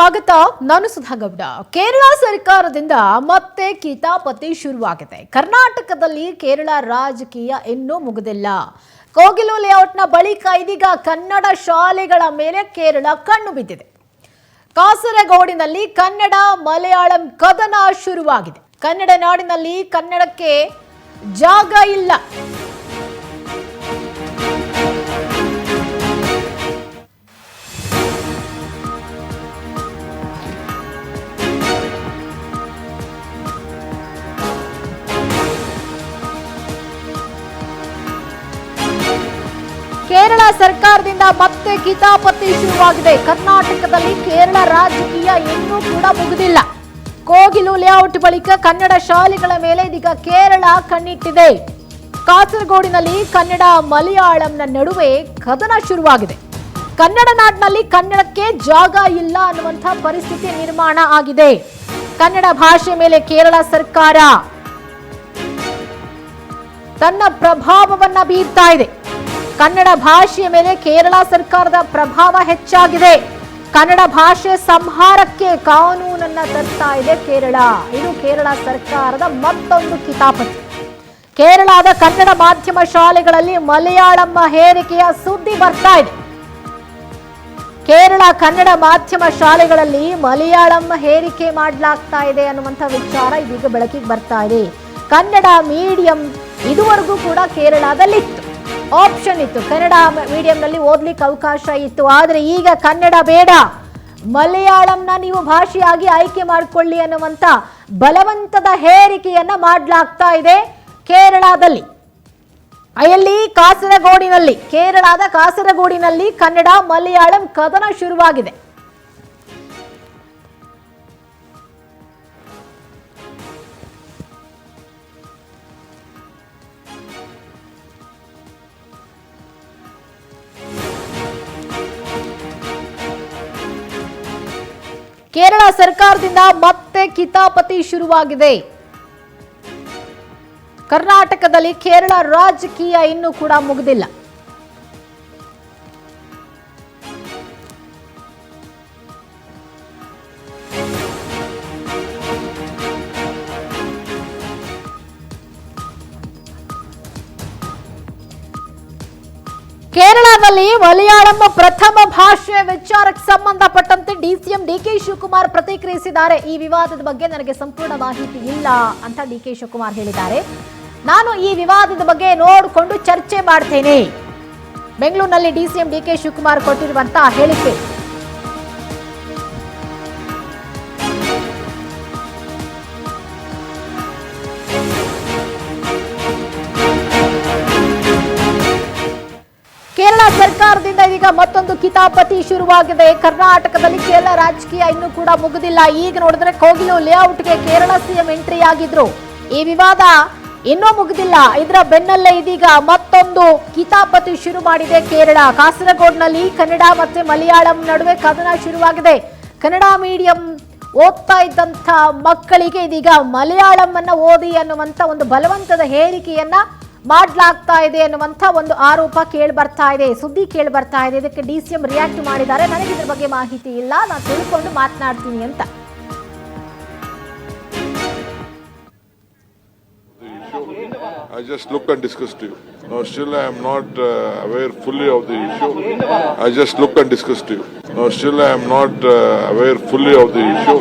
ಸ್ವಾಗತ. ನಾನು ಸುಧಾಗೌಡ. ಕೇರಳ ಸರ್ಕಾರದಿಂದ ಮತ್ತೆ ಕಿತಾಪತಿ ಶುರುವಾಗಿದೆ. ಕರ್ನಾಟಕದಲ್ಲಿ ಕೇರಳ ರಾಜಕೀಯ ಇನ್ನೂ ಮುಗಿದಿಲ್ಲ. ಕೋಗಿಲು ಲೇಔಟ್ನ ಬಳಿಕ ಇದೀಗ ಕನ್ನಡ ಶಾಲೆಗಳ ಮೇಲೆ ಕೇರಳ ಕಣ್ಣು ಬಿದ್ದಿದೆ. ಕಾಸರಗೋಡಿನಲ್ಲಿ ಕನ್ನಡ ಮಲಯಾಳಂ ಕದನ ಶುರುವಾಗಿದೆ. ಕನ್ನಡ ನಾಡಿನಲ್ಲಿ ಕನ್ನಡಕ್ಕೆ ಜಾಗ ಇಲ್ಲ. ಕೇರಳ ಸರ್ಕಾರದಿಂದ ಮತ್ತೆ ಕಿತಾಪತಿ ಶುರುವಾಗಿದೆ. ಕರ್ನಾಟಕದಲ್ಲಿ ಕೇರಳ ರಾಜಕೀಯ ಇನ್ನೂ ಕೂಡ ಮುಗಿದಿಲ್ಲ. ಕೋಗಿಲು ಲೇಔಟ್ ಬಳಿಕ ಕನ್ನಡ ಶಾಲೆಗಳ ಮೇಲೆ ಇದೀಗ ಕೇರಳ ಕಣ್ಣಿಟ್ಟಿದೆ. ಕಾಸರಗೋಡಿನಲ್ಲಿ ಕನ್ನಡ ಮಲಯಾಳಂನ ನಡುವೆ ಕದನ ಶುರುವಾಗಿದೆ. ಕನ್ನಡ ನಾಡಿನಲ್ಲಿ ಕನ್ನಡಕ್ಕೆ ಜಾಗ ಇಲ್ಲ ಅನ್ನುವಂಥ ಪರಿಸ್ಥಿತಿ ನಿರ್ಮಾಣ ಆಗಿದೆ. ಕನ್ನಡ ಭಾಷೆ ಮೇಲೆ ಕೇರಳ ಸರ್ಕಾರ ತನ್ನ ಪ್ರಭಾವವನ್ನ ಬೀರ್ತಾ ಇದೆ. ಕನ್ನಡ ಭಾಷೆಯ ಮೇಲೆ ಕೇರಳ ಸರ್ಕಾರದ ಪ್ರಭಾವ ಹೆಚ್ಚಾಗಿದೆ. ಕನ್ನಡ ಭಾಷೆ ಸಂಹಾರಕ್ಕೆ ಕಾನೂನನ್ನ ತರ್ತಾ ಇದೆ ಕೇರಳ. ಇದು ಕೇರಳ ಸರ್ಕಾರದ ಮತ್ತೊಂದು ಕಿತಾಪತಿ. ಕೇರಳದ ಕನ್ನಡ ಮಾಧ್ಯಮ ಶಾಲೆಗಳಲ್ಲಿ ಮಲಯಾಳಂ ಹೇರಿಕೆಯ ಸುದ್ದಿ ಬರ್ತಾ ಇದೆ. ಕೇರಳ ಕನ್ನಡ ಮಾಧ್ಯಮ ಶಾಲೆಗಳಲ್ಲಿ ಮಲಯಾಳಂ ಹೇರಿಕೆ ಮಾಡಲಾಗ್ತಾ ಇದೆ ಅನ್ನುವಂಥ ವಿಚಾರ ಇದೀಗ ಬೆಳಕಿಗೆ ಬರ್ತಾ ಇದೆ. ಕನ್ನಡ ಮೀಡಿಯಂ ಇದುವರೆಗೂ ಕೂಡ ಕೇರಳದಲ್ಲಿತ್ತು, ಆಪ್ಷನ್ ಇತ್ತು. ಕನ್ನಡ ಮೀಡಿಯಂನಲ್ಲಿ ಓದ್ಲಿಕ್ಕೆ ಅವಕಾಶ ಇತ್ತು. ಆದರೆ ಈಗ ಕನ್ನಡ ಬೇಡ, ಮಲಯಾಳಂನ ನೀವು ಭಾಷೆಯಾಗಿ ಆಯ್ಕೆ ಮಾಡಿಕೊಳ್ಳಿ ಅನ್ನುವಂತ ಬಲವಂತದ ಹೇರಿಕೆಯನ್ನ ಮಾಡಲಾಗ್ತಾ ಇದೆ ಕೇರಳದಲ್ಲಿ. ಅಲ್ಲಿ ಕಾಸರಗೋಡಿನಲ್ಲಿ, ಕೇರಳದ ಕಾಸರಗೋಡಿನಲ್ಲಿ ಕನ್ನಡ ಮಲಯಾಳಂ ಕದನ ಶುರುವಾಗಿದೆ. ಕೇರಳ ಸರ್ಕಾರದಿಂದ ಮತ್ತೆ ಕಿತಾಪತಿ ಶುರುವಾಗಿದೆ. ಕರ್ನಾಟಕದಲ್ಲಿ ಕೇರಳ ರಾಜಕೀಯ ಇನ್ನೂ ಕೂಡ ಮುಗಿದಿಲ್ಲ. ಕೇರಳದಲ್ಲಿ ಮಲಯಾಳಂ ಪ್ರಥಮ ಭಾಷೆ ವಿಚಾರಕ್ಕೆ ಸಂಬಂಧಪಟ್ಟಂತೆ ಡಿಸಿಎಂ ಡಿಕೆ ಶಿವಕುಮಾರ್ ಪ್ರತಿಕ್ರಿಯಿಸಿದ್ದಾರೆ. ಈ ವಿವಾದದ ಬಗ್ಗೆ ನನಗೆ ಸಂಪೂರ್ಣ ಮಾಹಿತಿ ಇಲ್ಲ ಅಂತ ಡಿಕೆ ಶಿವಕುಮಾರ್ ಹೇಳಿದ್ದಾರೆ. ನಾನು ಈ ವಿವಾದದ ಬಗ್ಗೆ ನೋಡಿಕೊಂಡು ಚರ್ಚೆ ಮಾಡ್ತೇನೆ. ಬೆಂಗಳೂರಿನಲ್ಲಿ ಡಿಸಿಎಂ ಡಿಕೆ ಶಿವಕುಮಾರ್ ಕೊಟ್ಟಿರುವಂತಹ ಹೇಳಿಕೆ. ಕೇರಳ ಸರ್ಕಾರದಿಂದ ಇದೀಗ ಮತ್ತೊಂದು ಕಿತಾಪತಿ ಶುರುವಾಗಿದೆ. ಕರ್ನಾಟಕದಲ್ಲಿ ಕೇರಳ ರಾಜಕೀಯ ಇನ್ನೂ ಕೂಡ ಮುಗಿದಿಲ್ಲ. ಈಗ ನೋಡಿದ್ರೆ ಕೋಗಿಲು ಲೇಔಟ್ಗೆ ಕೇರಳ ಸಿಎಂ ಎಂಟ್ರಿ ಆಗಿದ್ರು. ಈ ವಿವಾದ ಇನ್ನೂ ಮುಗಿದಿಲ್ಲ. ಇದರ ಬೆನ್ನಲ್ಲೇ ಇದೀಗ ಮತ್ತೊಂದು ಕಿತಾಪತಿ ಶುರು ಮಾಡಿದೆ ಕೇರಳ. ಕಾಸರಗೋಡ್ನಲ್ಲಿ ಕನ್ನಡ ಮತ್ತೆ ಮಲಯಾಳಂ ನಡುವೆ ಕದನ ಶುರುವಾಗಿದೆ. ಕನ್ನಡ ಮೀಡಿಯಂ ಓದ್ತಾ ಇದ್ದಂಥ ಮಕ್ಕಳಿಗೆ ಇದೀಗ ಮಲಯಾಳಂ ಅನ್ನ ಓದಿ ಅನ್ನುವಂಥ ಒಂದು ಬಲವಂತದ ಹೇರಿಕೆಯನ್ನ ಮಾಡಲಾಗ್ತಾ ಇದೆ ಅನ್ನುವಂಥ ಒಂದು ಆರೋಪ ಕೇಳಿ ಬರ್ತಾ ಇದೆ, ಸುದ್ದಿ ಕೇಳಿ ಬರ್ತಾ ಇದೆ. ಇದಕ್ಕೆ ಡಿಸಿಎಂ ರಿಯಾಕ್ಟ್ ಮಾಡಿದ್ದಾರೆ. ನನಗೆ ಇದ್ರ ಬಗ್ಗೆ ಮಾಹಿತಿ ಇಲ್ಲ, ನಾನು ತಿಳ್ಕೊಂಡು ಮಾತನಾಡ್ತೀನಿ ಅಂತ. I just look and discuss to you. No, still I am not aware fully of the issue. I just look and discuss to you. No, still I am not aware fully of the issue.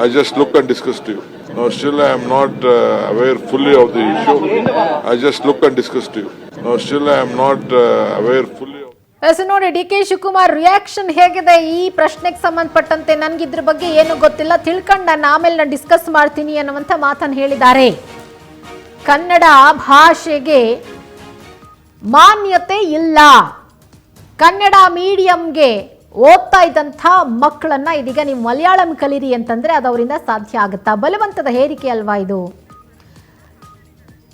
I just look and discuss to you. No, still I am not aware fully of the issue. I just look and discuss to you. No, still I am not aware fully of ನೋಡಿ DK Shivakumar reaction ಹೇಗಿದೆ ಈ ಪ್ರಶ್ನೆಗೆ ಸಂಬಂಧಪಟ್ಟಂತೆ. ನನ್ಗಿದ್ರ ಬಗ್ಗೆ ಏನು ಗೊತ್ತಿಲ್ಲ, ತಿಳ್ಕೊಂಡು ನಾನು ಆಮೇಲೆ ಡಿಸ್ಕಸ್ ಮಾಡ್ತೀನಿ ಅನ್ನುವಂಥ ಮಾತನ್ನು ಹೇಳಿದ್ದಾರೆ. ಕನ್ನಡ ಭಾಷೆಗೆ ಮಾನ್ಯತೆ ಇಲ್ಲ. ಕನ್ನಡ ಮೀಡಿಯಂಗೆ ಓದ್ತಾ ಇದ್ದಂಥ ಮಕ್ಕಳನ್ನ ಇದೀಗ ನೀವು ಮಲಯಾಳಂ ಕಲೀರಿ ಅಂತಂದ್ರೆ ಅದು ಅವರಿಂದ ಸಾಧ್ಯ ಆಗುತ್ತಾ? ಬಲವಂತದ ಹೇರಿಕೆ ಅಲ್ವಾ ಇದು?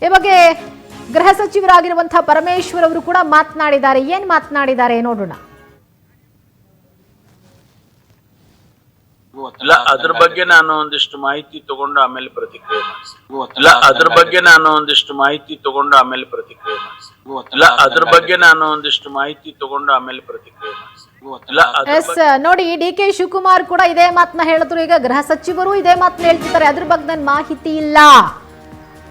ಈ ಬಗ್ಗೆ ಗೃಹ ಸಚಿವರಾಗಿರುವಂತಹ ಪರಮೇಶ್ವರ್ ಅವರು ಕೂಡ ಮಾತನಾಡಿದ್ದಾರೆ. ಏನ್ ಮಾತನಾಡಿದ್ದಾರೆ ನೋಡೋಣ. ಇಲ್ಲ ಅದ್ರ ಬಗ್ಗೆ ನಾನು ಒಂದಿಷ್ಟು ಮಾಹಿತಿ ತಗೊಂಡು ಆಮೇಲೆ ಪ್ರತಿಕ್ರಿಯೆ ಮಾಡಿಸ್ತೀನಿ. ಇಲ್ಲ ಅದ್ರ ಬಗ್ಗೆ ನಾನು ಒಂದಿಷ್ಟು ಮಾಹಿತಿ ತಗೊಂಡು ಆಮೇಲೆ ಪ್ರತಿಕ್ರಿಯೆ ಮಾಡಿಸ್ತೀನಿ. ಇಲ್ಲ ಅದ್ರ ಬಗ್ಗೆ ನಾನು ಒಂದಿಷ್ಟು ಮಾಹಿತಿ ತಗೊಂಡು ಆಮೇಲೆ ಪ್ರತಿಕ್ರಿಯೆ ಮಾಡಿಸ್ತೀನಿ. ಎಸ್ ನೋಡಿ, ಡಿ ಕೆ ಶಿವಕುಮಾರ್ ಕೂಡ ಇದೇ ಮಾತನ್ನ ಹೇಳಿದ್ರು. ಈಗ ಗೃಹ ಸಚಿವರು ಇದೇ ಮಾತನ್ನ ಹೇಳ್ತಿದ್ದಾರೆ, ಅದ್ರ ಬಗ್ಗೆ ನನ್ ಮಾಹಿತಿ ಇಲ್ಲ,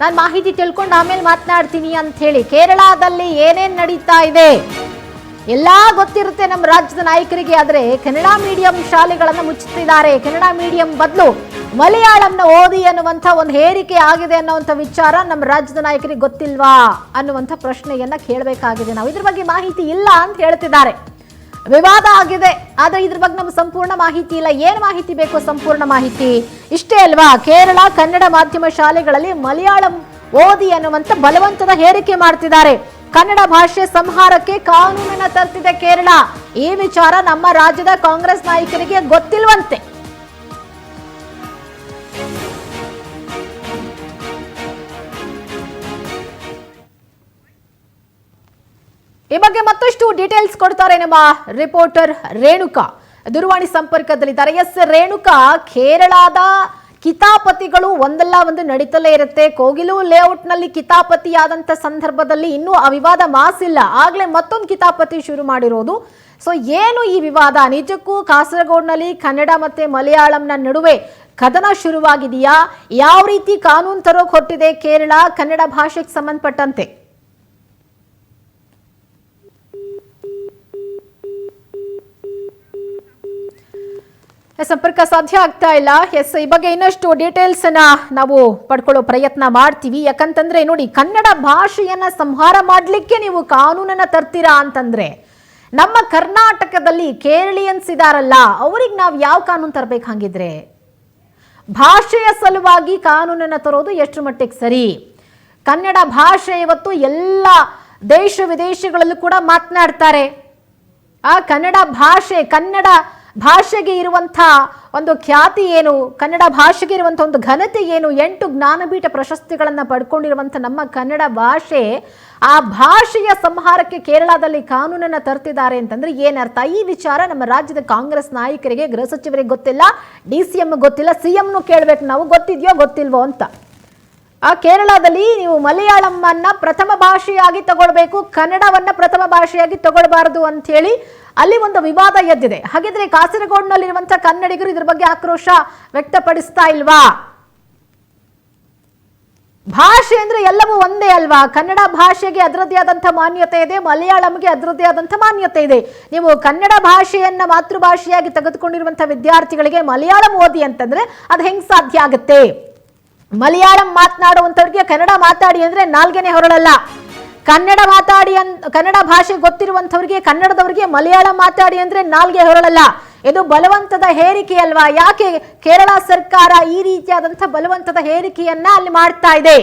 ನಾನು ಮಾಹಿತಿ ತಿಳ್ಕೊಂಡು ಆಮೇಲೆ ಮಾತನಾಡ್ತೀನಿ ಅಂತ ಹೇಳಿ. ಕೇರಳದಲ್ಲಿ ಏನೇನ್ ನಡೀತಾ ಇದೆ ಎಲ್ಲಾ ಗೊತ್ತಿರುತ್ತೆ ನಮ್ಮ ರಾಜ್ಯದ ನಾಯಕರಿಗೆ. ಆದ್ರೆ ಕನ್ನಡ ಮೀಡಿಯಂ ಶಾಲೆಗಳನ್ನ ಮುಚ್ಚುತ್ತಿದ್ದಾರೆ. ಕನ್ನಡ ಮೀಡಿಯಂ ಬದಲು ಮಲಯಾಳಂನ ಓದಿ ಅನ್ನುವಂಥ ಒಂದು ಹೇರಿಕೆ ಆಗಿದೆ ಅನ್ನುವಂಥ ವಿಚಾರ ನಮ್ಮ ರಾಜ್ಯದ ನಾಯಕರಿಗೆ ಗೊತ್ತಿಲ್ವಾ ಅನ್ನುವಂಥ ಪ್ರಶ್ನೆಯನ್ನ ಕೇಳಬೇಕಾಗಿದೆ ನಾವು. ಇದ್ರ ಬಗ್ಗೆ ಮಾಹಿತಿ ಇಲ್ಲ ಅಂತ ಹೇಳ್ತಿದ್ದಾರೆ. ವಿವಾದ ಆಗಿದೆ, ಆದ್ರೆ ಇದ್ರ ಬಗ್ಗೆ ನಮ್ಗೆ ಸಂಪೂರ್ಣ ಮಾಹಿತಿ ಇಲ್ಲ. ಏನ್ ಮಾಹಿತಿ ಬೇಕು? ಸಂಪೂರ್ಣ ಮಾಹಿತಿ ಇಷ್ಟೇ ಅಲ್ವಾ? ಕೇರಳ ಕನ್ನಡ ಮಾಧ್ಯಮ ಶಾಲೆಗಳಲ್ಲಿ ಮಲಯಾಳಂ ಓದಿ ಅನ್ನುವಂಥ ಬಲವಂತದ ಹೇರಿಕೆ ಮಾಡ್ತಿದ್ದಾರೆ. ಕನ್ನಡ ಭಾಷೆ ಸಂಹಾರಕ್ಕೆ ಕಾನೂನನ್ನ ತರ್ತಿದೆ ಕೇರಳ. ಈ ವಿಚಾರ ನಮ್ಮ ರಾಜ್ಯದ ಕಾಂಗ್ರೆಸ್ ನಾಯಕರಿಗೆ ಗೊತ್ತಿಲ್ವಂತೆ. ಈ ಬಗ್ಗೆ ಮತ್ತಷ್ಟು ಡೀಟೇಲ್ಸ್ ಕೊಡ್ತಾರೆ ನಮ್ಮ ರಿಪೋರ್ಟರ್ ರೇಣುಕಾ, ದೂರವಾಣಿ ಸಂಪರ್ಕದಲ್ಲಿದ್ದಾರೆ. ಎಸ್ ರೇಣುಕಾ, ಕೇರಳದ ಕಿತಾಪತಿಗಳು ಒಂದಲ್ಲ ಒಂದು ನಡೀತಲೇ ಇರುತ್ತೆ. ಕೋಗಿಲು ಲೇಔಟ್ ನಲ್ಲಿ ಕಿತಾಪತಿಯಾದಂತ ಸಂದರ್ಭದಲ್ಲಿ ಇನ್ನೂ ಆ ವಿವಾದ ಮಾಸಿಲ್ಲ, ಆಗ್ಲೇ ಮತ್ತೊಂದು ಕಿತಾಪತಿ ಶುರು ಮಾಡಿರೋದು. ಸೊ ಏನು ಈ ವಿವಾದ? ನಿಜಕ್ಕೂ ಕಾಸರಗೋಡ್ನಲ್ಲಿ ಕನ್ನಡ ಮತ್ತೆ ಮಲಯಾಳಂನ ನಡುವೆ ಕದನ ಶುರುವಾಗಿದೆಯಾ? ಯಾವ ರೀತಿ ಕಾನೂನು ತರೋಕ್ ಹೊಟ್ಟಿದೆ ಕೇರಳ ಕನ್ನಡ ಭಾಷೆಗೆ ಸಂಬಂಧಪಟ್ಟಂತೆ? ಸಂಪರ್ಕ ಸಾಧ್ಯ ಆಗ್ತಾ ಇಲ್ಲ. ಎಸ್, ಈ ಬಗ್ಗೆ ಇನ್ನಷ್ಟು ಡೀಟೇಲ್ಸ್ ಅನ್ನ ನಾವು ಪಡ್ಕೊಳ್ಳೋ ಪ್ರಯತ್ನ ಮಾಡ್ತೀವಿ. ಯಾಕಂತಂದ್ರೆ ನೋಡಿ, ಕನ್ನಡ ಭಾಷೆಯನ್ನ ಸಂಹಾರ ಮಾಡ್ಲಿಕ್ಕೆ ನೀವು ಕಾನೂನನ್ನ ತರ್ತೀರಾ ಅಂತಂದ್ರೆ ನಮ್ಮ ಕರ್ನಾಟಕದಲ್ಲಿ ಕೇರಳಿಯನ್ಸ್ ಇದಾರಲ್ಲ, ಅವ್ರಿಗೆ ನಾವು ಯಾವ ಕಾನೂನು ತರಬೇಕು? ಹಂಗಿದ್ರೆ ಭಾಷೆಯ ಸಲುವಾಗಿ ಕಾನೂನನ್ನ ತರೋದು ಎಷ್ಟು ಮಟ್ಟಿಗೆ ಸರಿ? ಕನ್ನಡ ಭಾಷೆ ಇವತ್ತು ಎಲ್ಲ ದೇಶ ವಿದೇಶಗಳಲ್ಲೂ ಕೂಡ ಮಾತನಾಡ್ತಾರೆ. ಆ ಕನ್ನಡ ಭಾಷೆಗೆ ಇರುವಂಥ ಒಂದು ಖ್ಯಾತಿ ಏನು, ಕನ್ನಡ ಭಾಷೆಗೆ ಇರುವಂಥ ಒಂದು ಘನತೆ ಏನು? 8 ಜ್ಞಾನಪೀಠ ಪ್ರಶಸ್ತಿಗಳನ್ನು ಪಡ್ಕೊಂಡಿರುವಂಥ ನಮ್ಮ ಕನ್ನಡ ಭಾಷೆ, ಆ ಭಾಷೆಯ ಸಂಹಾರಕ್ಕೆ ಕೇರಳದಲ್ಲಿ ಕಾನೂನನ್ನು ತರ್ತಿದ್ದಾರೆ ಅಂತಂದ್ರೆ ಏನರ್ಥ? ಈ ವಿಚಾರ ನಮ್ಮ ರಾಜ್ಯದ ಕಾಂಗ್ರೆಸ್ ನಾಯಕರಿಗೆ, ಗೃಹ ಸಚಿವರಿಗೆ ಗೊತ್ತಿಲ್ಲ, DCM ಗೊತ್ತಿಲ್ಲ, CMನು ಕೇಳಬೇಕು ನಾವು, ಗೊತ್ತಿದೆಯೋ ಗೊತ್ತಿಲ್ವೋ ಅಂತ. ಆ ಕೇರಳದಲ್ಲಿ ನೀವು ಮಲಯಾಳಂನ ಪ್ರಥಮ ಭಾಷೆಯಾಗಿ ತಗೊಳ್ಬೇಕು, ಕನ್ನಡವನ್ನ ಪ್ರಥಮ ಭಾಷೆಯಾಗಿ ತಗೊಳ್ಬಾರದು ಅಂತ ಹೇಳಿ ಅಲ್ಲಿ ಒಂದು ವಿವಾದ ಎದ್ದಿದೆ. ಹಾಗಿದ್ರೆ ಕಾಸರಗೋಡ್ನಲ್ಲಿರುವಂತಹ ಕನ್ನಡಿಗರು ಇದ್ರ ಬಗ್ಗೆ ಆಕ್ರೋಶ ವ್ಯಕ್ತಪಡಿಸ್ತಾ ಇಲ್ವಾ? ಭಾಷೆ ಅಂದ್ರೆ ಎಲ್ಲವೂ ಒಂದೇ ಅಲ್ವಾ? ಕನ್ನಡ ಭಾಷೆಗೆ ಅದರದ್ದೇ ಆದಂಥ ಮಾನ್ಯತೆ ಇದೆ, ಮಲಯಾಳಂಗೆ ಅದರದ್ದೇ ಆದಂಥ ಮಾನ್ಯತೆ ಇದೆ. ನೀವು ಕನ್ನಡ ಭಾಷೆಯನ್ನ ಮಾತೃಭಾಷೆಯಾಗಿ ತೆಗೆದುಕೊಂಡಿರುವಂತಹ ವಿದ್ಯಾರ್ಥಿಗಳಿಗೆ ಮಲಯಾಳಂ ಓದಿ ಅಂತಂದ್ರೆ ಅದು ಹೆಂಗ್ ಸಾಧ್ಯ ಆಗುತ್ತೆ? ಮಲಯಾಳಂ ಮಾತನಾಡುವಂಥವ್ರಿಗೆ ಕನ್ನಡ ಮಾತಾಡಿ ಅಂದ್ರೆ ನಾಲ್ಗೆನೆ ಹೊರಳಲ್ಲ. ಕನ್ನಡ ಭಾಷೆ ಗೊತ್ತಿರುವಂಥವ್ರಿಗೆ, ಕನ್ನಡದವರಿಗೆ ಮಲಯಾಳಂ ಮಾತಾಡಿ ಅಂದ್ರೆ ನಾಲ್ಗೆ ಹೊರಳಲ್ಲ. ಇದು ಬಲವಂತದ ಹೇರಿಕೆ ಅಲ್ವಾ? ಯಾಕೆ ಕೇರಳ ಸರ್ಕಾರ ಈ ರೀತಿಯಾದಂಥ ಬಲವಂತದ ಹೇರಿಕೆಯನ್ನ ಅಲ್ಲಿ ಮಾಡ್ತಾ ಇದೆ?